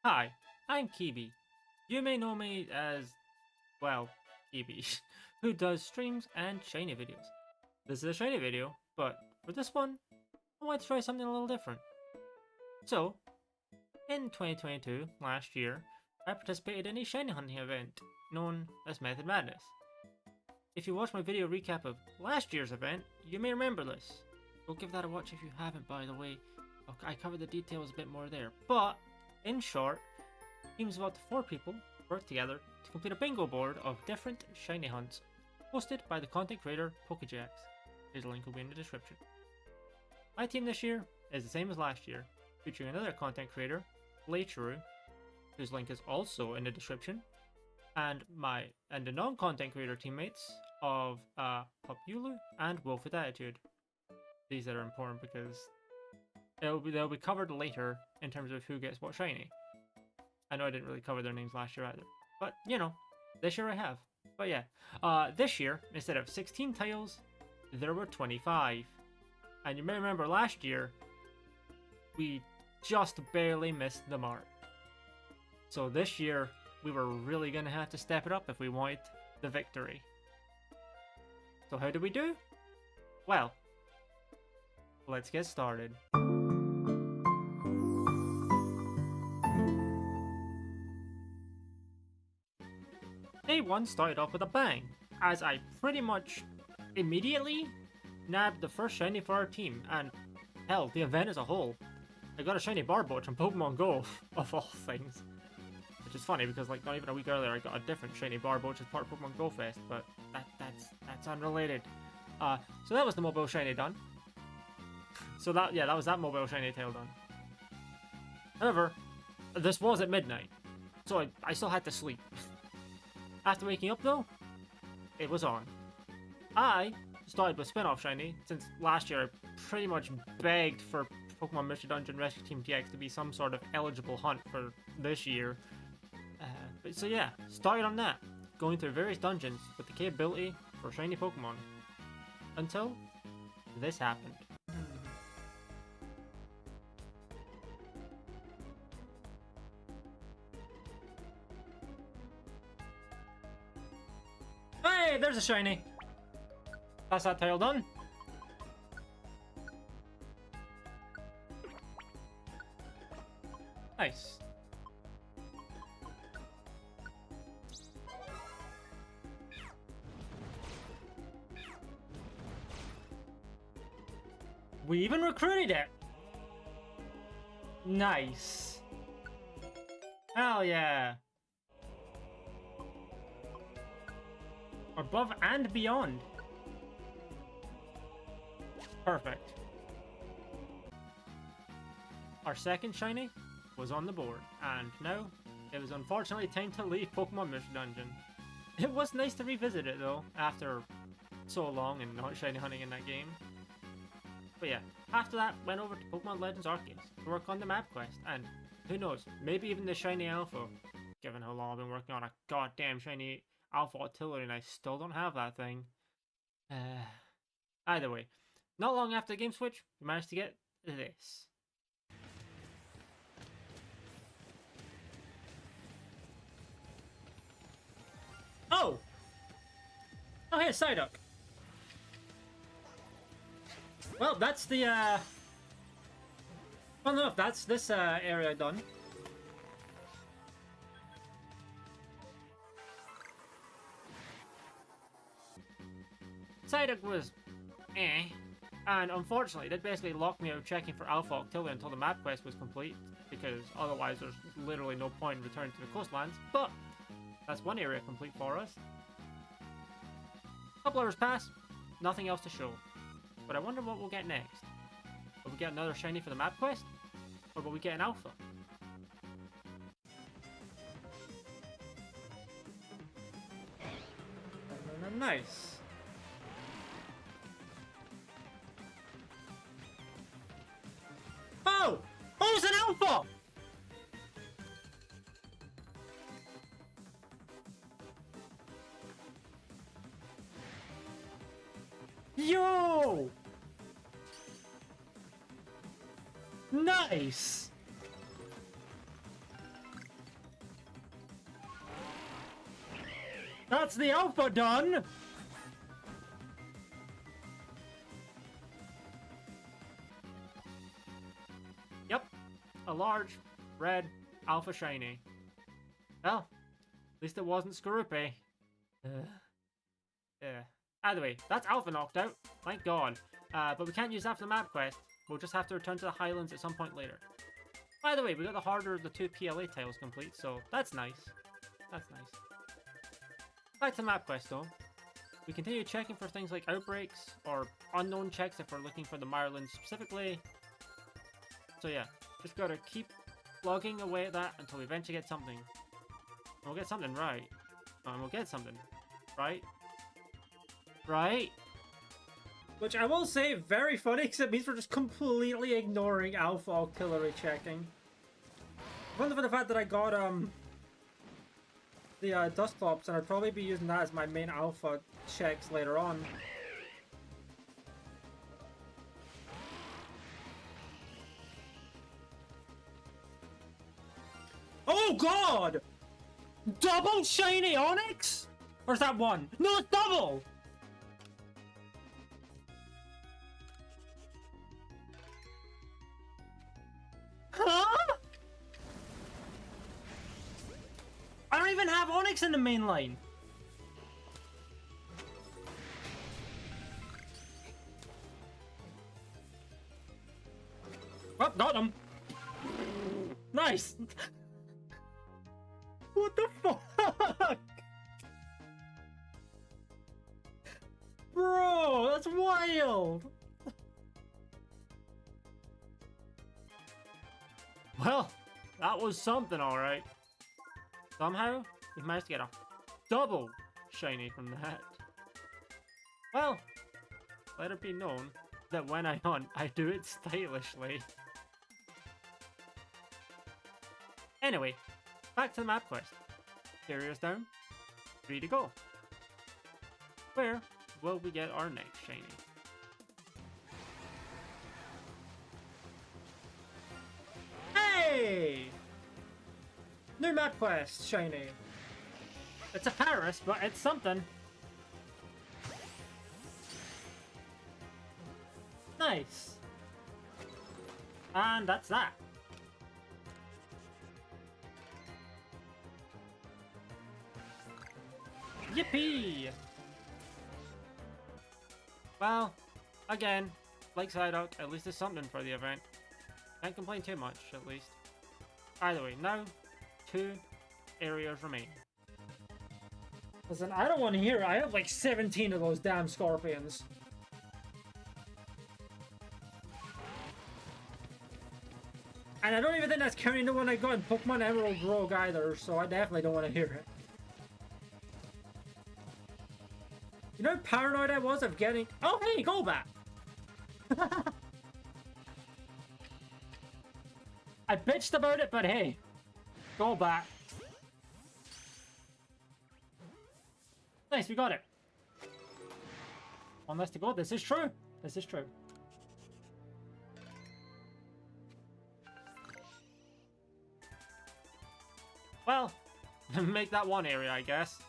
Hi, I'm Keeby. You may know me as, well, Keeby, who does streams and shiny videos. This is a shiny video, but for this one, I want to try something a little different. So, in 2022, last year, I participated in a shiny hunting event known as Method Madness. If you watched my video recap of last year's event, you may remember this. Go give that a watch if you haven't, by the way. I covered the details a bit more there. But, in short, teams of up to 4 people work together to complete a bingo board of different shiny hunts, hosted by the content creator PokeJacks. His link will be in the description. My team this year is the same as last year, featuring another content creator, Leicheru, whose link is also in the description, and the non-content creator teammates of Populu and Wolf with Attitude. These that are important because they'll be covered later in terms of who gets what shiny. I know I didn't really cover their names last year either, but you know, this year I have. But yeah, this year instead of 16 tiles, there were 25. And you may remember last year we just barely missed the mark. So this year we were really gonna have to step it up if we wanted the victory. So how did we do? Well, let's get started. Day 1 started off with a bang, as I pretty much immediately nabbed the first shiny for our team, and hell, the event as a whole. I got a shiny Barboach on Pokemon Go, of all things. Which is funny because like not even a week earlier I got a different shiny Barboach as part of Pokemon Go Fest, but that's unrelated. So that was the mobile shiny done. So that was that mobile shiny tail done. However, this was at midnight, so I still had to sleep. After waking up though, it was on. I started with spin-off shiny, since last year I pretty much begged for Pokemon Mystery Dungeon Rescue Team TX to be some sort of eligible hunt for this year. So yeah, started on that, going through various dungeons with the capability for shiny Pokemon. Until this happened. Hey, there's a shiny! That's that tail done. Nice. We even recruited it! Nice. Hell yeah. Above and beyond. Perfect. Our second shiny was on the board, and now it was unfortunately time to leave Pokemon Mystery Dungeon. It was nice to revisit it though, after so long and not shiny hunting in that game. But yeah, after that, went over to Pokemon Legends Arceus to work on the map quest, and who knows, maybe even the shiny Alpha, given how long I've been working on a goddamn shiny Alpha Artillery and I still don't have that thing. Either way, not long after the game switch, we managed to get this. Oh! Oh, hey, Psyduck. Well, that's the, well, no, that's this, area done. Psyduck was and unfortunately that basically locked me out of checking for Alpha Octillery until the map quest was complete, because otherwise there's literally no point in returning to the coastlands. But that's one area complete for us. A couple hours pass, nothing else to show. But I wonder what we'll get next. Will we get another shiny for the map quest? Or will we get an Alpha? Nice. Oh! Oh, it's an Alpha! Yo! Nice! That's the alpha done! Yep. A large, red, alpha shiny. Well, at least it wasn't Skorupi. Yeah. Either way, that's alpha knocked out. Thank God. But we can't use that for the map quest. We'll just have to return to the Highlands at some point later. By the way, we got the harder of the 2 PLA tiles complete, so that's nice. That's nice. Back to the map quest though. We continue checking for things like outbreaks or unknown checks if we're looking for the Mireland specifically. So yeah, just gotta keep plugging away at that until we eventually get something. And we'll get something right. And we'll get something. Right? Right? Which I will say, very funny, because it means we're just completely ignoring alpha artillery checking. Wonder for the fact that I got the Dustclops, and I'd probably be using that as my main alpha checks later on. Oh God! Double shiny Onyx? Or is that one? No, it's double! Huh? I don't even have Onyx in the main line. Oh, got him. Nice. What the fuck? Bro, that's wild. Well, that was something, alright. Somehow, we managed to get a double shiny from that. Well, let it be known that when I hunt, I do it stylishly. Anyway, back to the map quest. Barriers down, 3 to go. Where will we get our next shiny? Hey! New map quest, shiny. It's a Paris, but it's something. Nice. And that's that. Yippee! Well, again, like Psyduck, at least there's something for the event. Can't complain too much, at least. Either way, now, 2 areas remain. Listen, I don't want to hear it. I have like 17 of those damn scorpions. And I don't even think that's counting the one I got in Pokemon Emerald Rogue either, so I definitely don't want to hear it. You know how paranoid I was of getting... Oh, hey, go back! I bitched about it, but hey, go back. Nice, we got it. One less to go. This is true. This is true. Well, make that one area, I guess.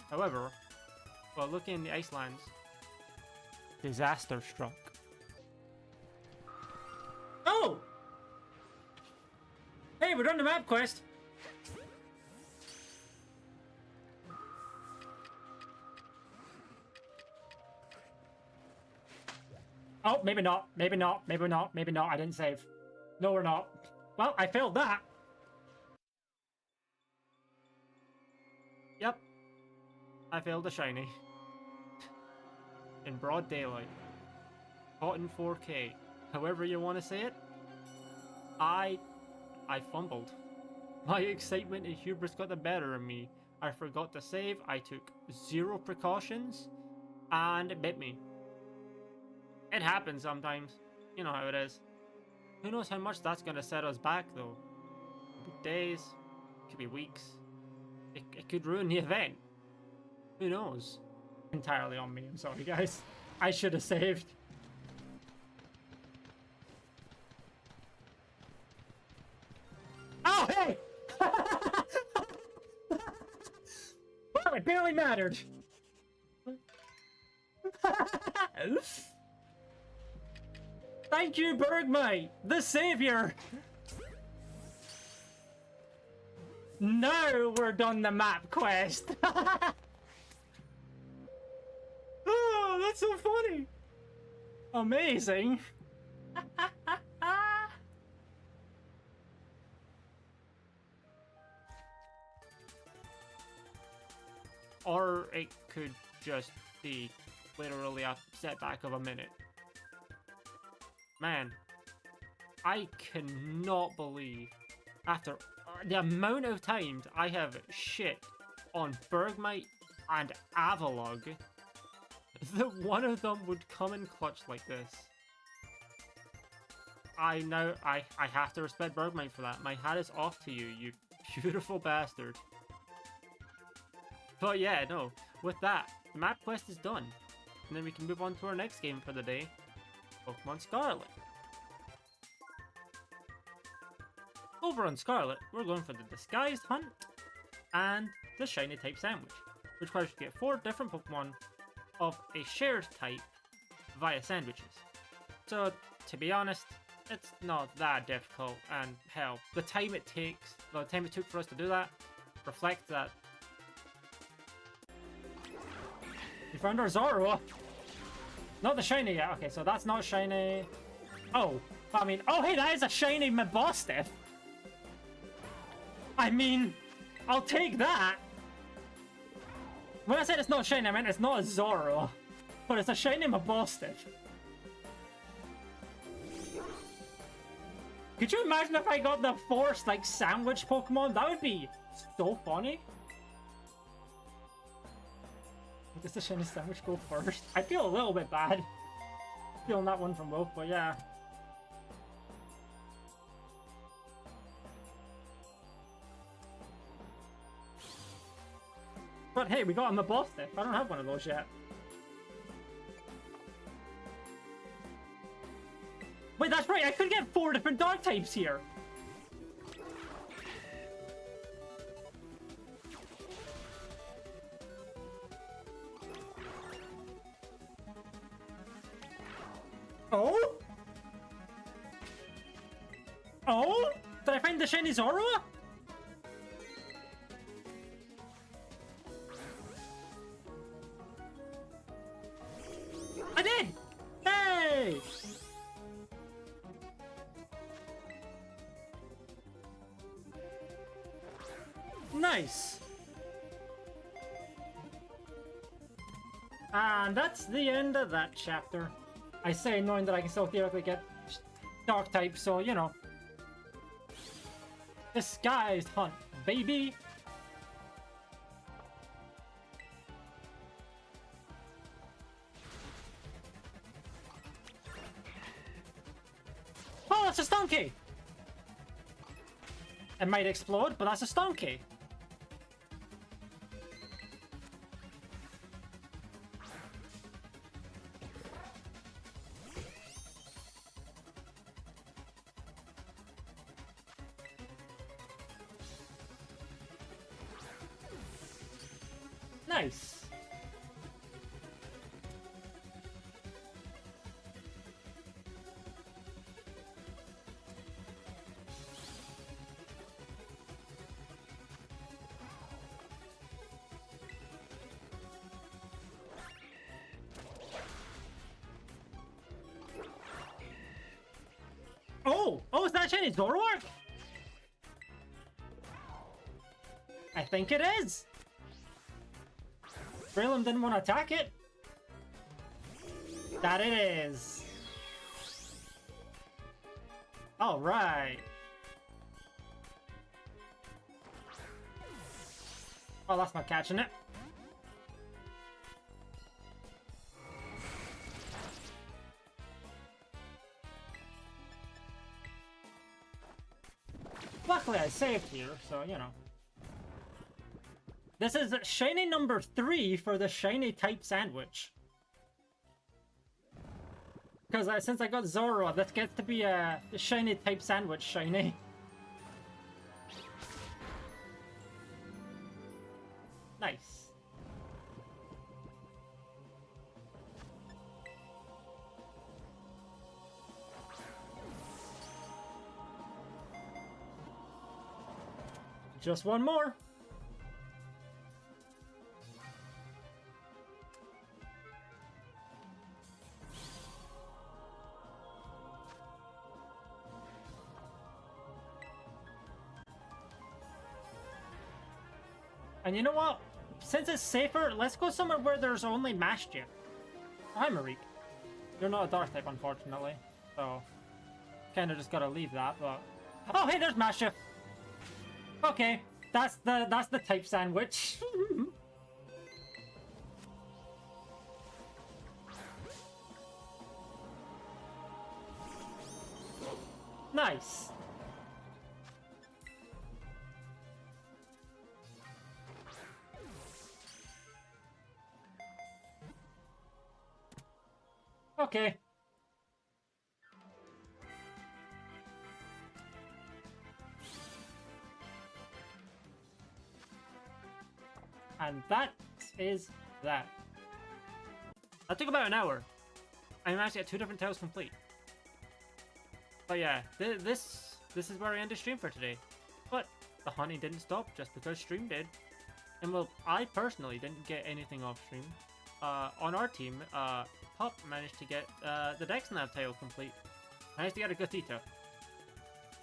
However, while looking in the Icelands, disaster struck. Oh! Hey, we're done the map quest! Oh, maybe not, maybe not, maybe not, maybe not, I didn't save. No, we're not. Well, I failed that. Yep. I failed a shiny. In broad daylight. Caught in 4K. However you want to say it. I fumbled. My excitement and hubris got the better of me. I forgot to save, I took 0 precautions, and it bit me. It happens sometimes. You know how it is. Who knows how much that's gonna set us back though. Could be days, could be weeks. It could ruin the event. Who knows? Entirely on me, I'm sorry guys. I should have saved. Oh, hey! barely mattered. Thank you, Bergmite, the savior. Now we're done the map quest. Oh, that's so funny. Amazing. Or it could just be literally a setback of a minute. Man, I cannot believe after the amount of times I have shit on Bergmite and Avalog that one of them would come in clutch like this. I have to respect Bergmite for that. My hat is off to you, you beautiful bastard. But yeah, no, with that, the map quest is done. And then we can move on to our next game for the day, Pokemon Scarlet. Over on Scarlet, we're going for the Disguised Hunt and the Shiny type Sandwich, which requires you to get 4 different Pokemon of a shared type via sandwiches. So, to be honest, it's not that difficult, and hell, the time it took for us to do that reflects that. We found our Zorua! Not the shiny yet. Okay, so that's not shiny. Oh, I mean, oh hey, that is a shiny Mabostiff! I mean, I'll take that! When I said it's not shiny, I meant it's not a Zorua. But it's a shiny Mabostiff. Could you imagine if I got the forced, like, sandwich Pokemon? That would be so funny. Does the shiny sandwich go first? I feel a little bit bad feeling that one from Wolf, but yeah. But hey, we got a Mabostiff. I don't have one of those yet. Wait, that's right, I could get 4 different dog types here. Oh? Oh? Did I find the shiny Zorua? I did! Hey! Nice! And that's the end of that chapter. I say knowing that I can still theoretically get dark type, so you know. Disguised Hunt, baby! Oh, that's a Stonky! It might explode, but that's a Stonky. Nice. Oh, is that shiny Zoroark? I think it is. Brelam didn't want to attack it. That it is. All right. Oh, that's not catching it. Luckily, I saved here, so you know. This is shiny number 3 for the shiny type sandwich. Because since I got Zorua, that gets to be a shiny type sandwich shiny. Nice. Just one more. And you know what? Since it's safer, let's go somewhere where there's only Mastia. Hi, Marik. You're not a dark type, unfortunately. So, kind of just gotta leave that, but... Oh, hey, there's Mastia! Okay, that's the type sandwich. Nice! Okay. And that is that. That took about an hour. I managed to get 2 different tales complete. But yeah, this is where I end the stream for today. But the hunting didn't stop just because stream did. And well, I personally didn't get anything off stream. On our team, Pop managed to get the Dexnav tale complete. Managed to get a Gatita.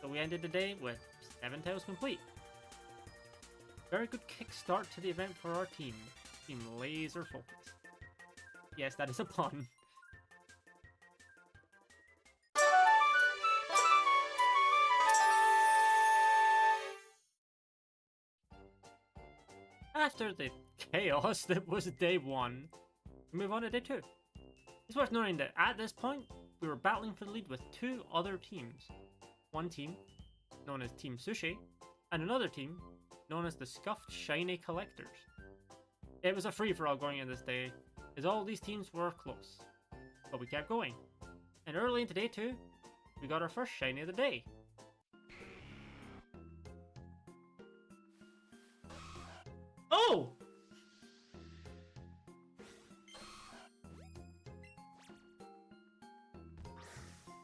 So we ended the day with 7 tales complete. Very good kickstart to the event for our team. Team Laser Focus. Yes, that is a pun. After the chaos that was day 1, we move on to day 2. It's worth noting that at this point, we were battling for the lead with 2 other teams. One team, known as Team Sushi, and another team, known as the Scuffed Shiny Collectors. It was a free-for-all going in this day, as all these teams were close. But we kept going, and early into day 2, we got our first Shiny of the day. Oh!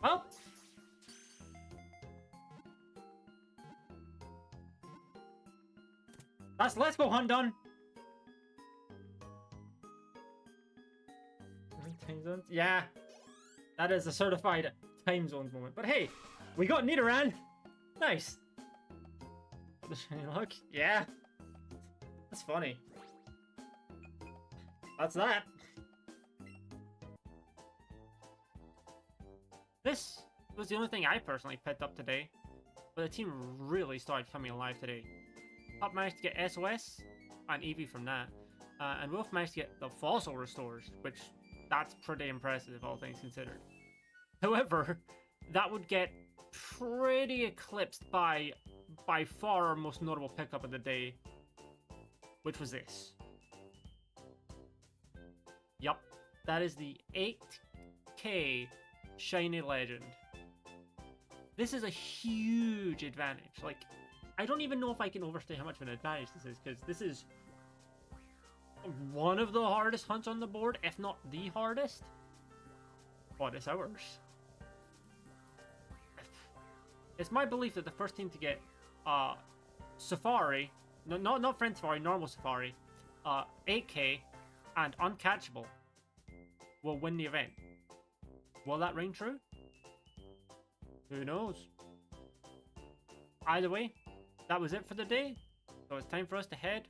Well, that's Let's Go Hunt done. Time zones? Yeah, that is a certified time zones moment. But hey, we got Nidoran. Nice. The shiny look. Yeah, that's funny. That's that. This was the only thing I personally picked up today, but the team really started coming alive today. Pop managed to get SOS and Eevee from that, and Wolf managed to get the Fossil Restores, which that's pretty impressive, all things considered. However, that would get pretty eclipsed by far our most notable pickup of the day, which was this. Yup, that is the 8K Shiny Legend. This is a huge advantage. Like, I don't even know if I can overstate how much of an advantage this is, because this is one of the hardest hunts on the board, if not the hardest. But it's ours. It's my belief that the first team to get Safari, no, not Friend Safari, normal Safari, 8K, and Uncatchable will win the event. Will that ring true? Who knows? Either way, that was it for the day, so it's time for us to head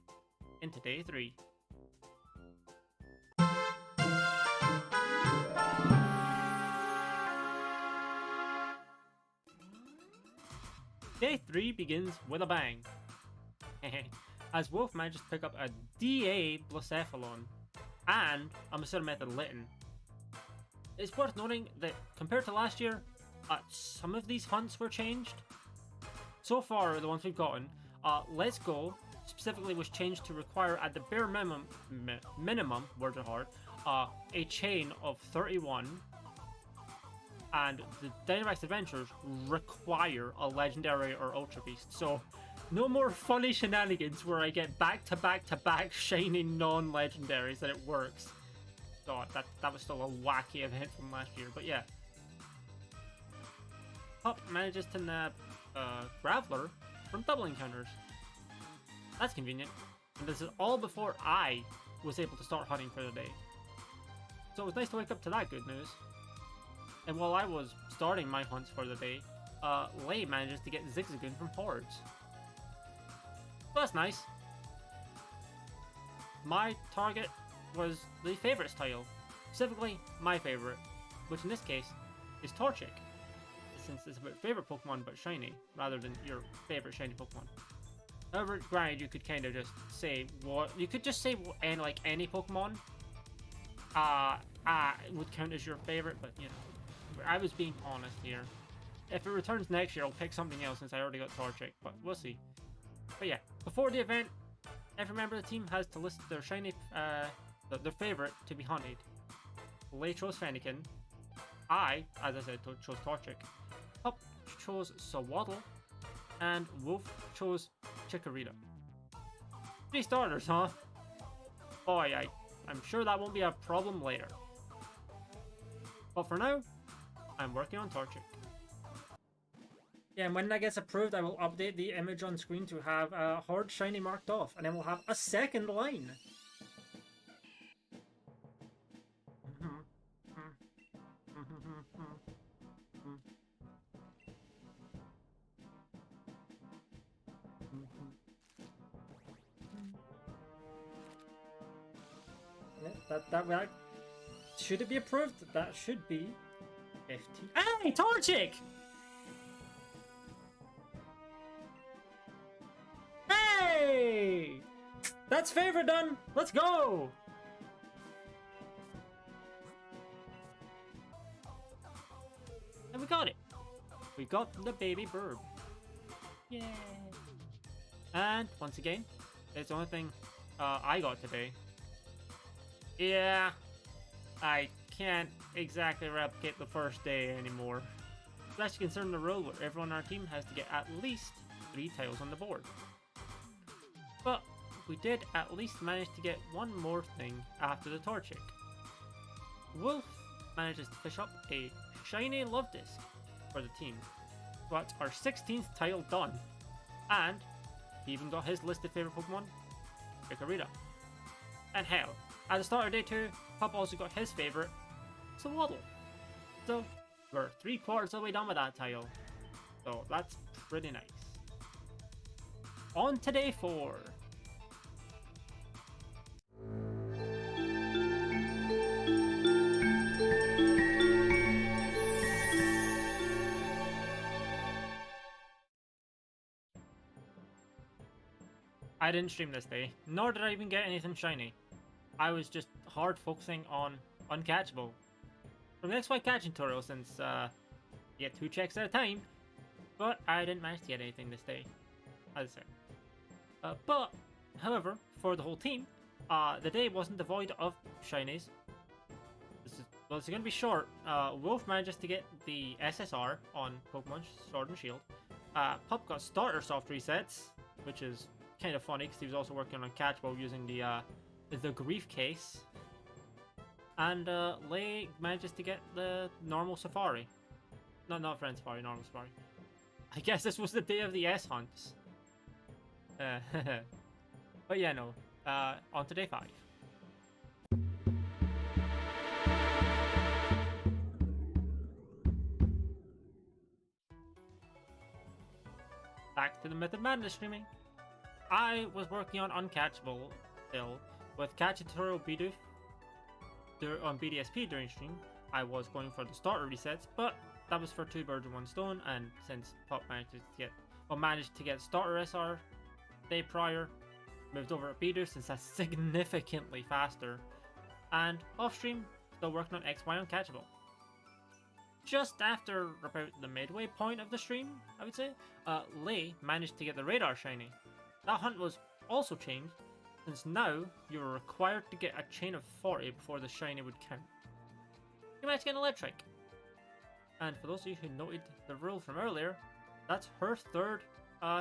into day 3. Day 3 begins with a bang. As Wolf manages to pick up a DA Blacephalon and a Masura Method Litten. It's worth noting that compared to last year, some of these hunts were changed. So far, the ones we've gotten, Let's Go specifically was changed to require at the bare minimum, words are hard, a chain of 31, and the Dynamax Adventures require a Legendary or Ultra Beast. So, no more funny shenanigans where I get back-to-back-to-back shiny non-legendaries that it works. So that was still a wacky event from last year, but yeah. Pop manages to nab Graveler from double encounters. That's convenient. And this is all before I was able to start hunting for the day. So it was nice to wake up to that good news. And while I was starting my hunts for the day, Lei manages to get Zigzagoon from Hordes. So that's nice. My target was the favorites tile. Specifically, my favorite, which in this case is Torchic. Since it's about favorite Pokemon but shiny, rather than your favorite shiny Pokemon. However, granted, you could kind of just say what you could just say like any Pokemon would count as your favorite, but you know, I was being honest here. If it returns next year, I'll pick something else since I already got Torchic, but we'll see. But yeah, before the event, every member of the team has to list their shiny, their favorite to be hunted. Lei chose Fennekin. I, as I said, chose Torchic. Pup chose Sawaddle. And Wolf chose Chikorita. 3 starters, huh? Boy, I'm sure that won't be a problem later. But for now, I'm working on Torchic. Yeah, and when that gets approved, I will update the image on screen to have Horde Shiny marked off, and then we'll have a second line. That should it be approved? That should be 15. Hey, Torchic! Hey! That's favorite done! Let's go! And we got it! We got the baby bird. Yay! And once again, it's the only thing I got today. Yeah, I can't exactly replicate the first day anymore. Especially considering the rule where everyone on our team has to get at least 3 tiles on the board. But we did at least manage to get one more thing after the Torchic. Wolf manages to fish up a shiny love disc for the team. So that's our 16th tile done. And he even got his listed favorite Pokemon, Chikorita. And hell, at the start of day 2, Pup also got his favorite, Sawaddle. So we're 3/4 of the way done with that tile. So that's pretty nice. On to day 4. I didn't stream this day, nor did I even get anything shiny. I was just hard focusing on Uncatchable. From the next white catching tutorial since you get 2 checks at a time, but I didn't manage to get anything this day, as I said. But, however, for the whole team, the day wasn't devoid of shinies. It's going to be short. Wolf manages to get the SSR on Pokemon Sword and Shield. Pup got starter soft resets, which is kind of funny because he was also working on Catchable using the grief case. And Lei manages to get the normal Safari. Not Friend Safari, normal Safari. I guess this was the day of the S hunts. But yeah, no. On to day 5. Back to the Method Madness streaming. I was working on Uncatchable still with Catch Tutorial Bidoof on BDSP during stream. I was going for the starter resets, but that was for 2 birds with 1 stone, and since Pop managed to get starter SR day prior, moved over to Bidoof since that's significantly faster, and off stream still working on XY Uncatchable. Just after about the midway point of the stream, I would say, Lei managed to get the Radar shiny. That hunt was also changed, since now you are required to get a chain of 40 before the shiny would count. You managed to get an Electric. And for those of you who noted the rule from earlier, that's her 3rd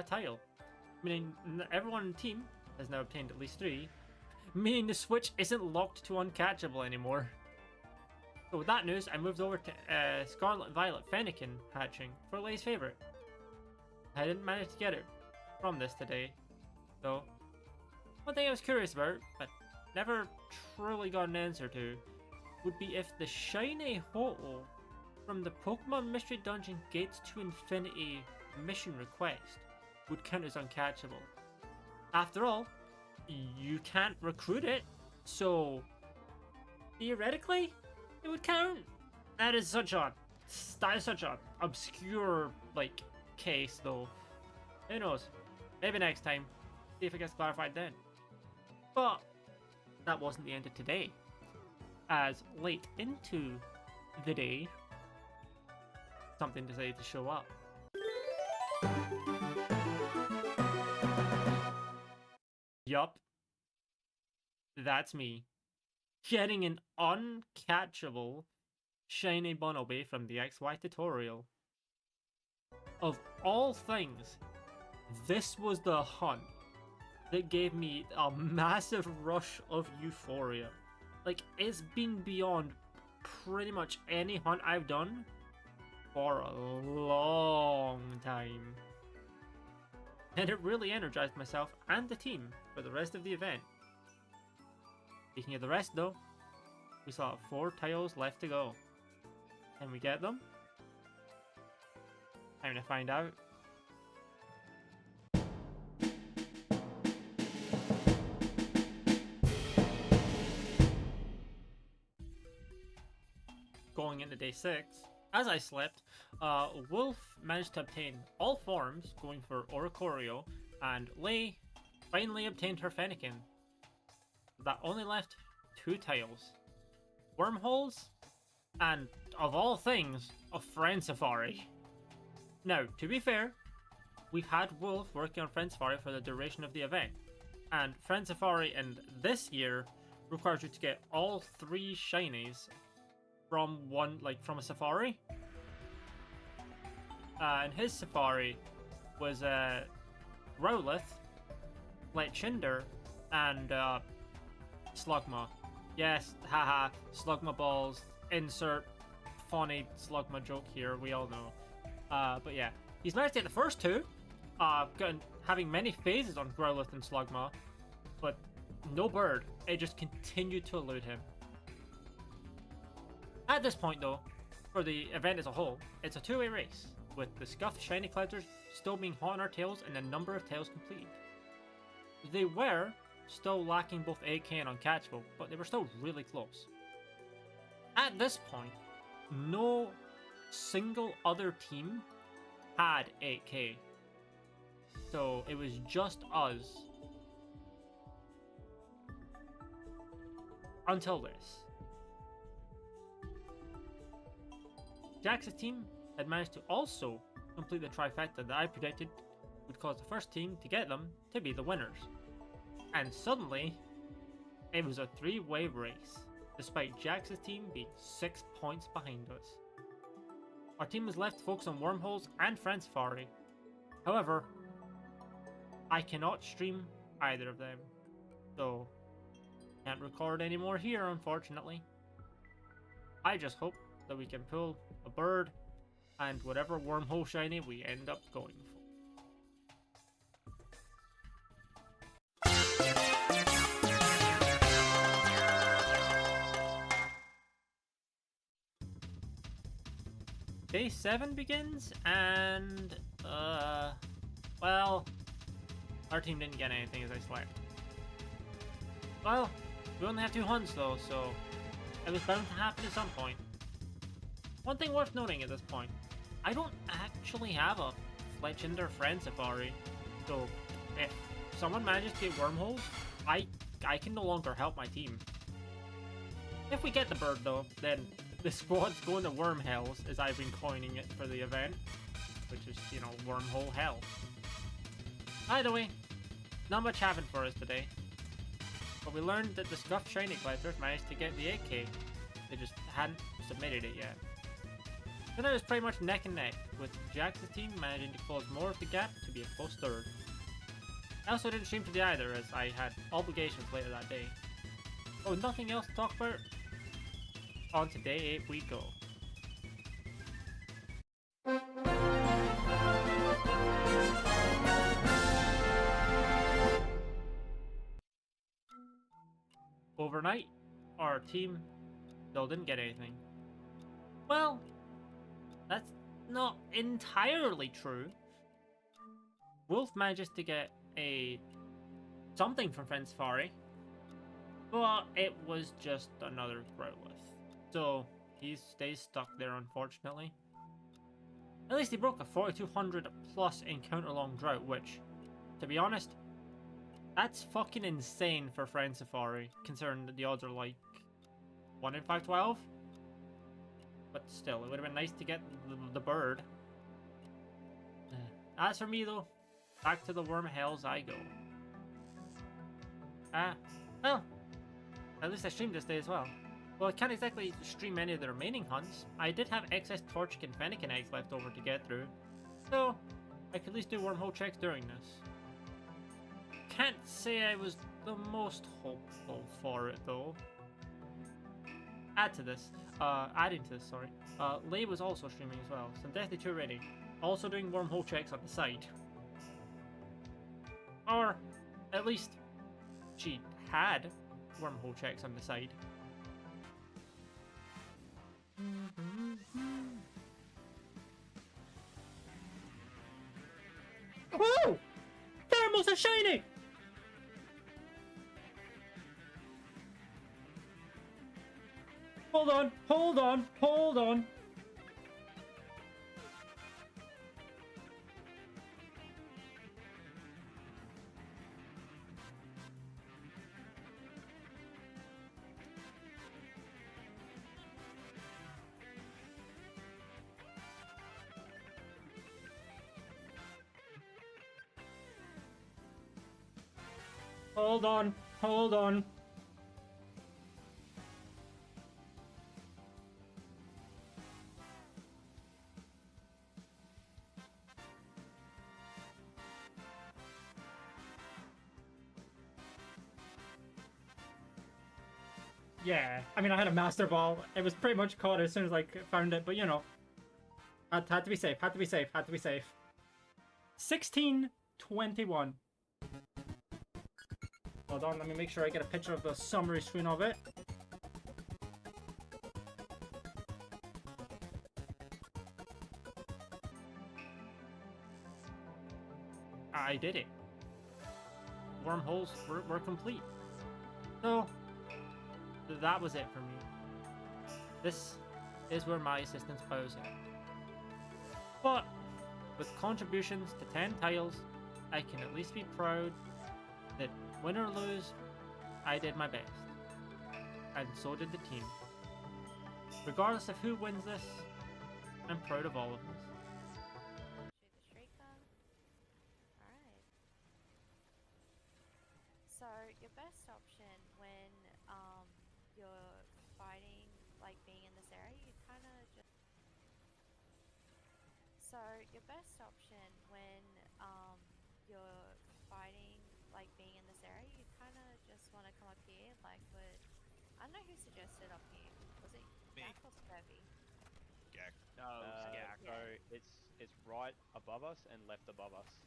tile. Meaning everyone in the team has now obtained at least 3, meaning the switch isn't locked to Uncatchable anymore. So with that news, I moved over to Scarlet and Violet Fennekin hatching for Lei's favorite. I didn't manage to get it from this today, so One thing I was curious about, but never truly got an answer to, would be if the shiny Ho-Oh from the Pokemon Mystery Dungeon Gates to Infinity mission request would count as uncatchable. After all, you can't recruit it, so theoretically, it would count. That is such a obscure case though. Who knows? Maybe next time. See if it gets clarified then. But that wasn't the end of today. As late into the day, something decided to show up. Yup. That's me. Getting an uncatchable shiny Bunnelby from the XY tutorial. Of all things, this was the hunt that gave me a massive rush of euphoria. Like, it's been beyond pretty much any hunt I've done for a long time. And it really energized myself and the team for the rest of the event. Speaking of the rest though, we still have 4 tiles left to go. Can we get them? Time to find out. Going into day 6, as I slept, Wolf managed to obtain all forms, going for Oricorio, and Lei finally obtained her Fennekin. That only left 2 tiles. Wormholes, and of all things, a Friend Safari. Now, to be fair, we've had Wolf working on Friend Safari for the duration of the event, and Friend Safari in this year requires you to get all 3 shinies from from a safari. And his safari was Growlithe, Leicheru, and Slugma. Yes, haha, Slugma balls. Insert funny Slugma joke here, we all know. But yeah, he's managed to get the first 2, having many phases on Growlithe and Slugma, but no bird. It just continued to elude him. At this point though, for the event as a whole, it's a 2-way race, with the scuffed shiny collectors still being hot on our tails and a number of tails completed. They were still lacking both 8k and uncatchable, but they were still really close. At this point, no single other team had 8k, so it was just us until this. Jax's team had managed to also complete the trifecta that I predicted would cause the first team to get them to be the winners. And suddenly, it was a 3-way race, despite Jax's team being 6 points behind us. Our team was left to focus on Wormholes and Friend Safari. However, I cannot stream either of them, so can't record anymore here, unfortunately. I just hope that we can pull a bird and whatever Wormhole shiny we end up going for. Day 7 begins, and well, our team didn't get anything as I slept. Well, we only have 2 hunts though, so it was bound to happen at some point. One thing worth noting at this point, I don't actually have a Fletchinder Friend Safari, so if someone manages to get Wormholes, I can no longer help my team. If we get the bird though, then the squad's going to Worm Hells, as I've been coining it for the event, which is, you know, Wormhole Hell. Either way, not much happened for us today, but we learned that the Scuffed Shiny Collectors managed to get the 8k, they just hadn't submitted it yet. So now it was pretty much neck and neck, with Jax's team managing to close more of the gap to be a close third. I also didn't stream today either, as I had obligations later that day. But with nothing else to talk about, on to day 8 we go. overnight, our team still didn't get anything. Well, that's not entirely true. Wolf manages to get something from Friend Safari, but it was just another Growlithe. So he stays stuck there, unfortunately. At least he broke a 4200 plus encounter long drought, which, to be honest, that's fucking insane for Friend Safari, considering that the odds are like 1 in 512. But still, it would have been nice to get the bird. As for me though, back to the worm hells I go. Well, at least I streamed this day as well. Well, I can't exactly stream any of the remaining hunts. I did have excess Torchic and Fennekin eggs left over to get through, so I could at least do wormhole checks during this. Can't say I was the most hopeful for it though. Adding to this, sorry. Lei was also streaming as well, so Deathly 2 ready. Also doing wormhole checks on the side. Or, at least, she had wormhole checks on the side. Whoa! Thermals are shiny! Hold on, hold on, hold on. Hold on, hold on. Yeah, I mean, I had a Master Ball. It was pretty much caught as soon as I found it, but you know. Had to be safe, had to be safe, had to be safe. 1621. Hold on, let me make sure I get a picture of the summary screen of it. I did it. Wormholes were complete. So, that was it for me. This is where my assistance bows out. But, with contributions to 10 titles, I can at least be proud that win or lose, I did my best. And so did the team. Regardless of who wins this, I'm proud of all of us. Alright. So, your best option when you're fighting, like being in this area, you kind of just... So, your best option when you're fighting, like being in this area, you kind of just want to come up here, like with... I don't know who suggested up here. Was it Jack or Kirby? Jack. No, yeah. So it's right above us and left above us.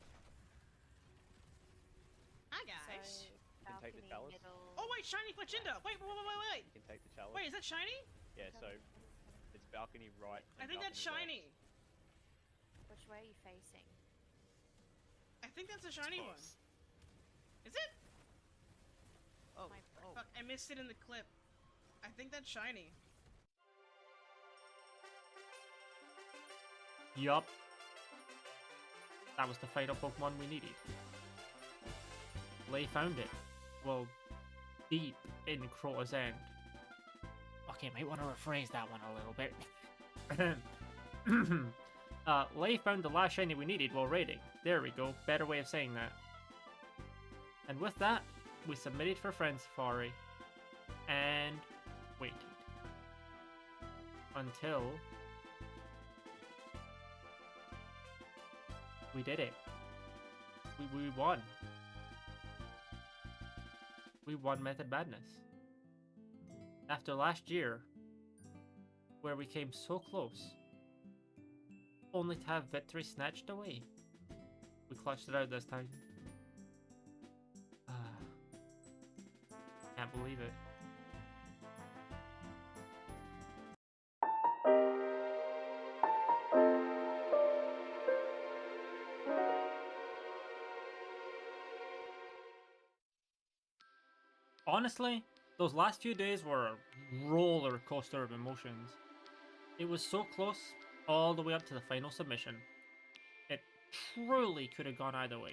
Hi guys. So, You can take the balcony, chalice. middle... Oh wait, shiny Fletchinder! Wait! You can take the chalice. Wait, is that shiny? Yeah, so it's balcony right. I think that's shiny. Which way are you facing? I think that's a shiny one. Is it? Oh, My brain. fuck, I missed it in the clip. I think that's shiny. Yup. That was the fatal Pokemon we needed. Lei found it. Well, deep in Crota's End. Okay, might want to rephrase that one a little bit. Lei found the last shiny we needed while raiding. There we go, better way of saying that. And with that, we submitted for Friend Safari. And waited. Until... we did it. We won. We won Method Madness. After last year, where we came so close, only to have victory snatched away. We clutched it out this time. Can't believe it. Honestly, those last few days were a roller coaster of emotions. It was so close all the way up to the final submission. It truly could have gone either way.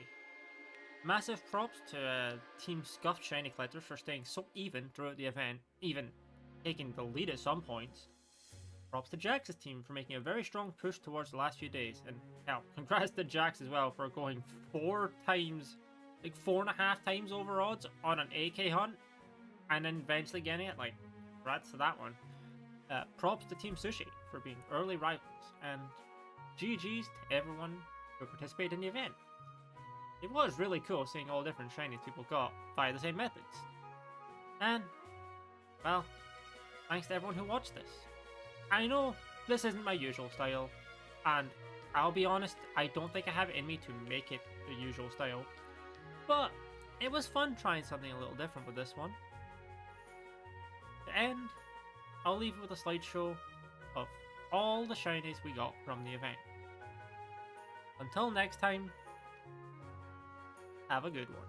Massive props to Team Scuffed Shiny Collectors for staying so even throughout the event, even taking the lead at some points. Props to Jax's team for making a very strong push towards the last few days, and hell, congrats to Jax as well for going 4 times, like 4.5 times over odds on an AK hunt, and then eventually getting it. Like, congrats to that one. Props to Team Sushi for being early rivals, and GG's to everyone who participated in the event. It was really cool seeing all the different shinies people got via the same methods. And, well, thanks to everyone who watched this. I know this isn't my usual style, and I'll be honest, I don't think I have it in me to make it the usual style, but it was fun trying something a little different with this one. To end, I'll leave you with a slideshow of all the shinies we got from the event. Until next time, have a good one.